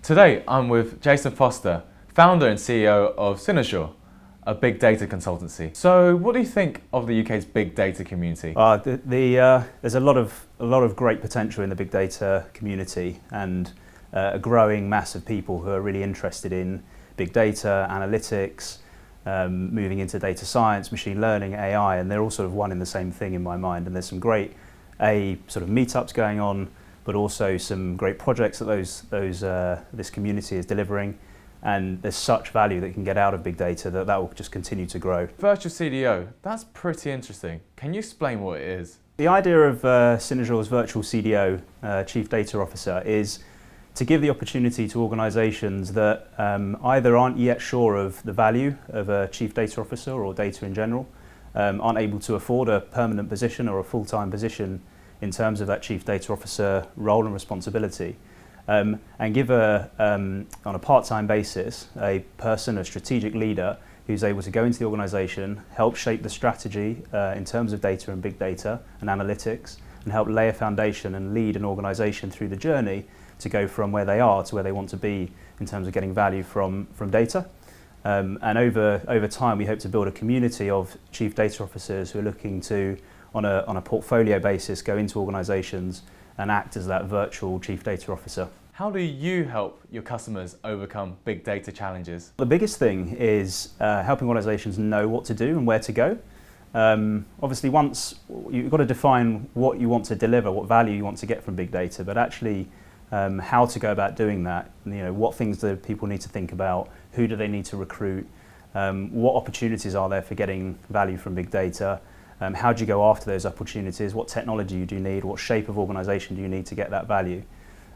Today I'm with Jason Foster, founder and CEO of Cynozure, a big data consultancy. So what do you think of the UK's big data community? There's a lot of great potential in the big data community, and a growing mass of people who are really interested in big data, analytics, moving into data science, machine learning, AI, and they're all sort of one and the same thing in my mind. And there's some great sort of meetups going on, but also some great projects that this community is delivering. And there's such value that you can get out of big data that will just continue to grow. Virtual CDO, that's pretty interesting. Can you explain what it is? The idea of Cynozure's virtual CDO, Chief Data Officer, is to give the opportunity to organisations that either aren't yet sure of the value of a Chief Data Officer or data in general, aren't able to afford a permanent position or a full-time position in terms of that Chief Data Officer role and responsibility. And give on a part-time basis, a person, a strategic leader who's able to go into the organisation, help shape the strategy in terms of data and big data and analytics, and help lay a foundation and lead an organisation through the journey to go from where they are to where they want to be in terms of getting value from data. And over time, we hope to build a community of Chief Data Officers who are looking to, on a portfolio basis, go into organisations and act as that virtual Chief Data Officer. How do you help your customers overcome big data challenges? The biggest thing is helping organisations know what to do and where to go. Obviously, once you've got to define what you want to deliver, what value you want to get from big data, but actually how to go about doing that. What things do people need to think about? Who do they need to recruit? What opportunities are there for getting value from big data? How do you go after those opportunities? What technology do you need? What shape of organisation do you need to get that value?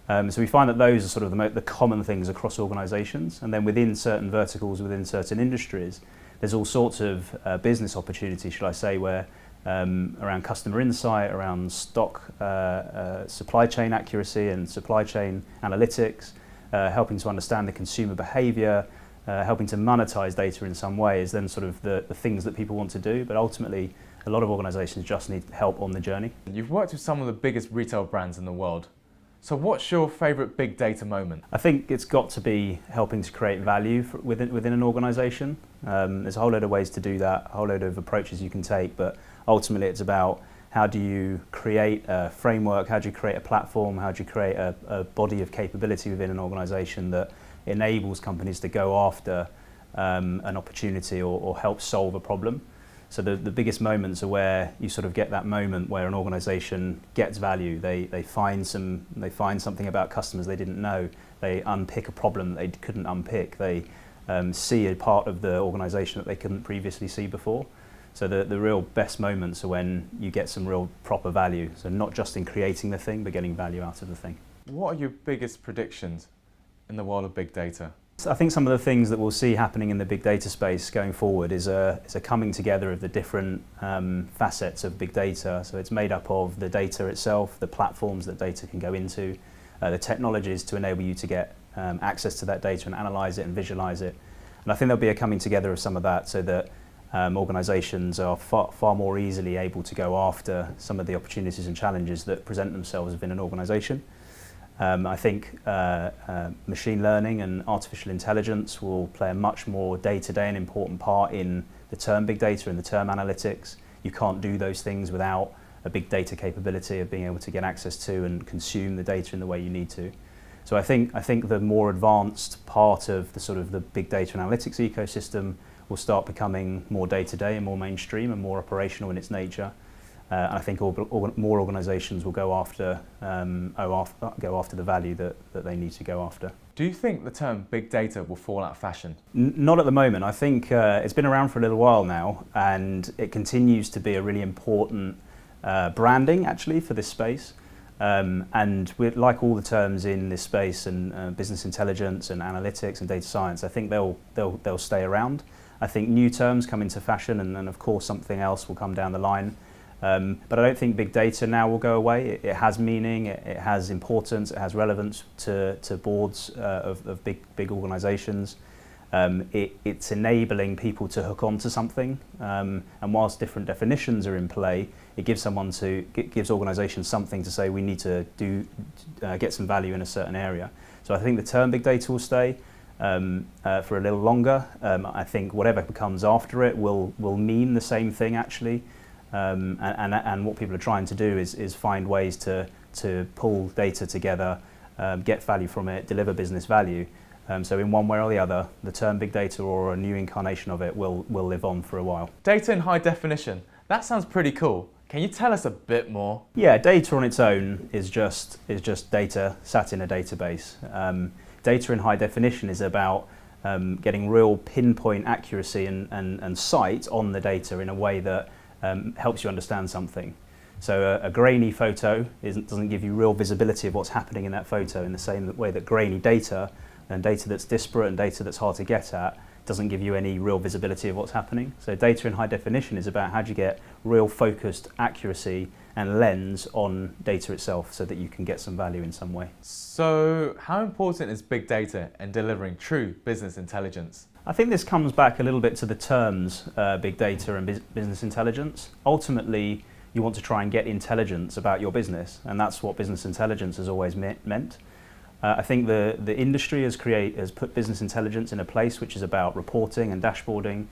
So we find that those are sort of the common things across organisations, and then within certain verticals, within certain industries, there's all sorts of business opportunities, should I say, where around customer insight, around stock supply chain accuracy and supply chain analytics, helping to understand the consumer behaviour, helping to monetize data in some way is then sort of the things that people want to do, but ultimately a lot of organisations just need help on the journey. You've worked with some of the biggest retail brands in the world. So what's your favourite big data moment? I think it's got to be helping to create value within an organisation. There's a whole load of ways to do that, a whole load of approaches you can take, but ultimately it's about how do you create a framework, how do you create a platform, how do you create a body of capability within an organisation that enables companies to go after an opportunity or help solve a problem. So the biggest moments are where you sort of get that moment where an organisation gets value. They find something about customers they didn't know. They unpick a problem that they couldn't unpick. They see a part of the organisation that they couldn't previously see before. So the real best moments are when you get some real proper value. So not just in creating the thing, but getting value out of the thing. What are your biggest predictions in the world of big data? So I think some of the things that we'll see happening in the big data space going forward is a coming together of the different facets of big data. So it's made up of the data itself, the platforms that data can go into, the technologies to enable you to get access to that data and analyse it and visualise it. And I think there'll be a coming together of some of that so that organisations are far more easily able to go after some of the opportunities and challenges that present themselves within an organisation. I think machine learning and artificial intelligence will play a much more day-to-day and important part in the term big data and the term analytics. You can't do those things without a big data capability of being able to get access to and consume the data in the way you need to. So I think the more advanced part of the big data and analytics ecosystem will start becoming more day-to-day and more mainstream and more operational in its nature. And I think more organisations will go after the value that they need to go after. Do you think the term big data will fall out of fashion? Not at the moment. I think it's been around for a little while now, and it continues to be a really important branding actually for this space. And like all the terms in this space and business intelligence and analytics and data science, I think they'll stay around. I think new terms come into fashion, and then of course something else will come down the line. But I don't think big data now will go away. It has meaning, it has importance, it has relevance to boards of big organisations. It's enabling people to hook onto something, and whilst different definitions are in play, it gives organisations something to say we need to get some value in a certain area. So I think the term big data will stay for a little longer. I think whatever comes after it will mean the same thing actually. And what people are trying to do is find ways to pull data together, get value from it, deliver business value. So in one way or the other, the term big data or a new incarnation of it will live on for a while. Data in high definition. That sounds pretty cool. Can you tell us a bit more? Yeah, data on its own is just data sat in a database. Data in high definition is about getting real pinpoint accuracy and sight on the data in a way that helps you understand something. So a grainy photo doesn't give you real visibility of what's happening in that photo, in the same way that grainy data and data that's disparate and data that's hard to get at doesn't give you any real visibility of what's happening. So data in high definition is about how do you get real focused accuracy and lens on data itself so that you can get some value in some way. So how important is big data in delivering true business intelligence? I think this comes back a little bit to the terms big data and business intelligence. Ultimately, you want to try and get intelligence about your business, and that's what business intelligence has always meant. I think the industry has put business intelligence in a place which is about reporting and dashboarding.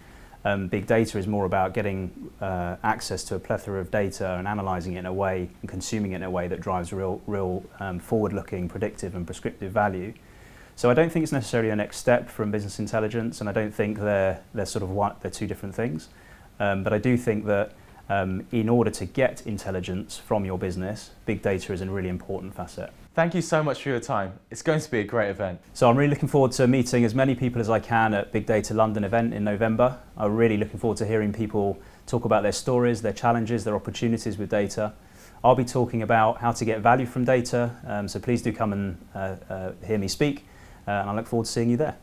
Big data is more about getting access to a plethora of data and analysing it in a way and consuming it in a way that drives real forward-looking, predictive and prescriptive value. So I don't think it's necessarily the next step from business intelligence, and I don't think they're two different things. But I do think that in order to get intelligence from your business, big data is a really important facet. Thank you so much for your time. It's going to be a great event. So I'm really looking forward to meeting as many people as I can at Big Data London event in November. I'm really looking forward to hearing people talk about their stories, their challenges, their opportunities with data. I'll be talking about how to get value from data, so please do come and hear me speak, and I look forward to seeing you there.